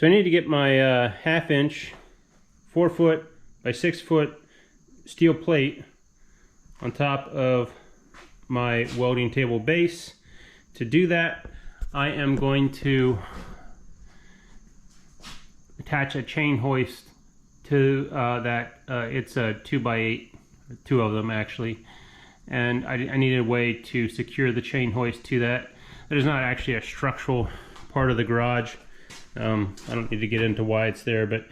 So I need to get my 1/2 inch, 4 foot by 6 foot steel plate on top of my welding table base. To do that, I am going to attach a chain hoist to that. It's a 2x8, 2 of them actually, and I needed a way to secure the chain hoist to that. That is not actually a structural part of the garage. I don't need to get into why it's there, but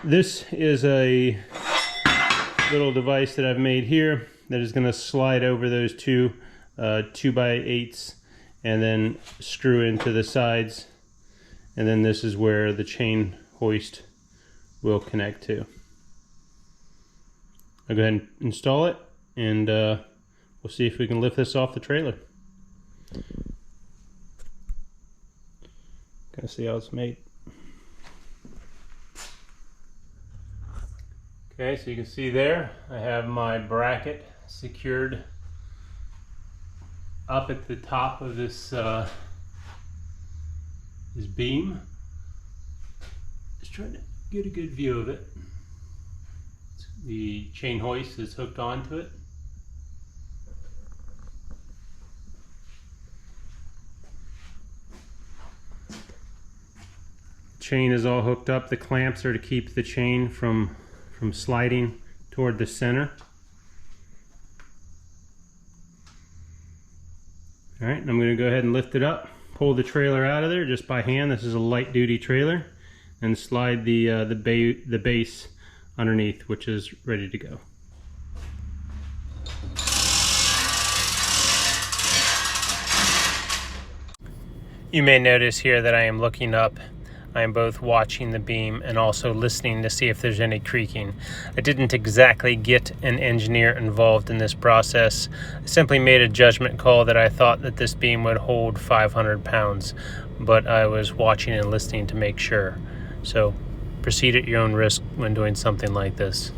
this is a little device that I've made here that is going to slide over those two 2x8s and then screw into the sides, and then this is where the chain hoist will connect to. I'll go ahead and install it, and we'll see if we can lift this off the trailer. Gonna see how it's made. Okay, so you can see there, I have my bracket secured up at the top of this this beam. Just trying to get a good view of it. The chain hoist is hooked onto it. Chain is all hooked up. The clamps are to keep the chain from sliding toward the center. All right, and I'm going to go ahead and lift it up, pull the trailer out of there just by hand. This is a light duty trailer, and slide the base underneath, which is ready to go. You may notice here that I am looking up. I am both watching the beam and also listening to see if there's any creaking. I didn't exactly get an engineer involved in this process. I simply made a judgment call that I thought that this beam would hold 500 pounds, but I was watching and listening to make sure. So proceed at your own risk when doing something like this.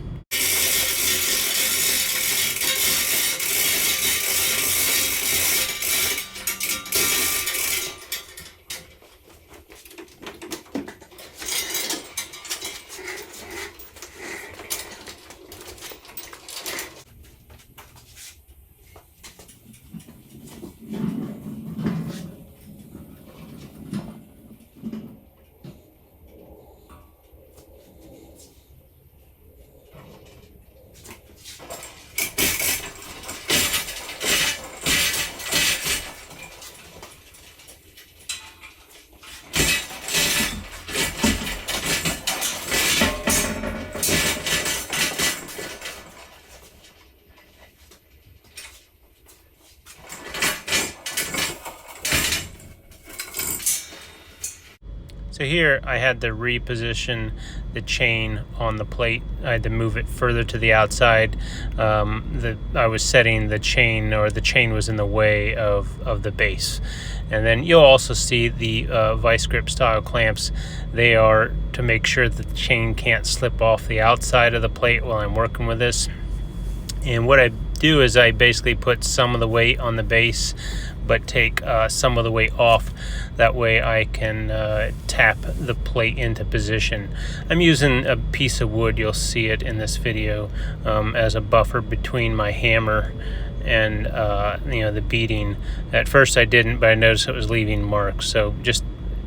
So here I had to reposition the chain on the plate. I had to move it further to the outside. I was setting the chain, or the chain was in the way of the base. And then you'll also see the vice grip style clamps. They are to make sure that the chain can't slip off the outside of the plate while I'm working with this. And what I do is I basically put some of the weight on the base, but take some of the weight off. That way I can tap the plate into position. I'm using a piece of wood, you'll see it in this video, as a buffer between my hammer and the beading. At first I didn't, but I noticed it was leaving marks, so just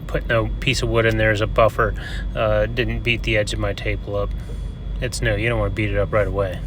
putting a piece of wood in there as a buffer didn't beat the edge of my table up. It's new, you don't want to beat it up right away.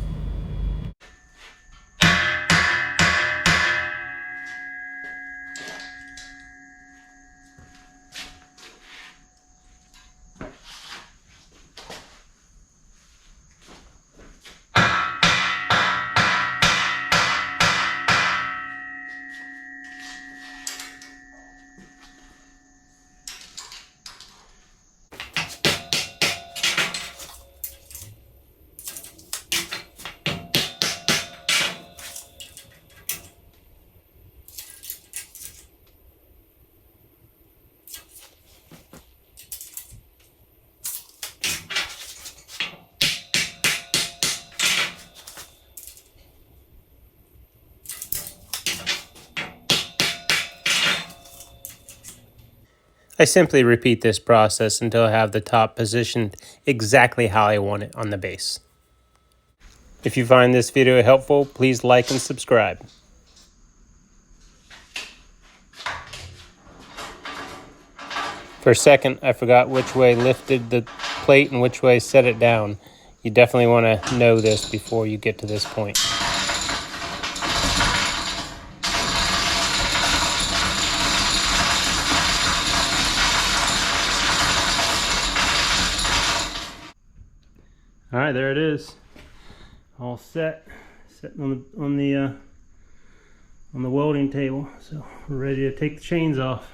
I simply repeat this process until I have the top positioned exactly how I want it on the base. If you find this video helpful, please like and subscribe. For a second, I forgot which way lifted the plate and which way set it down. You definitely want to know this before you get to this point. All right, there it is, all set, sitting on the welding table. So we're ready to take the chains off.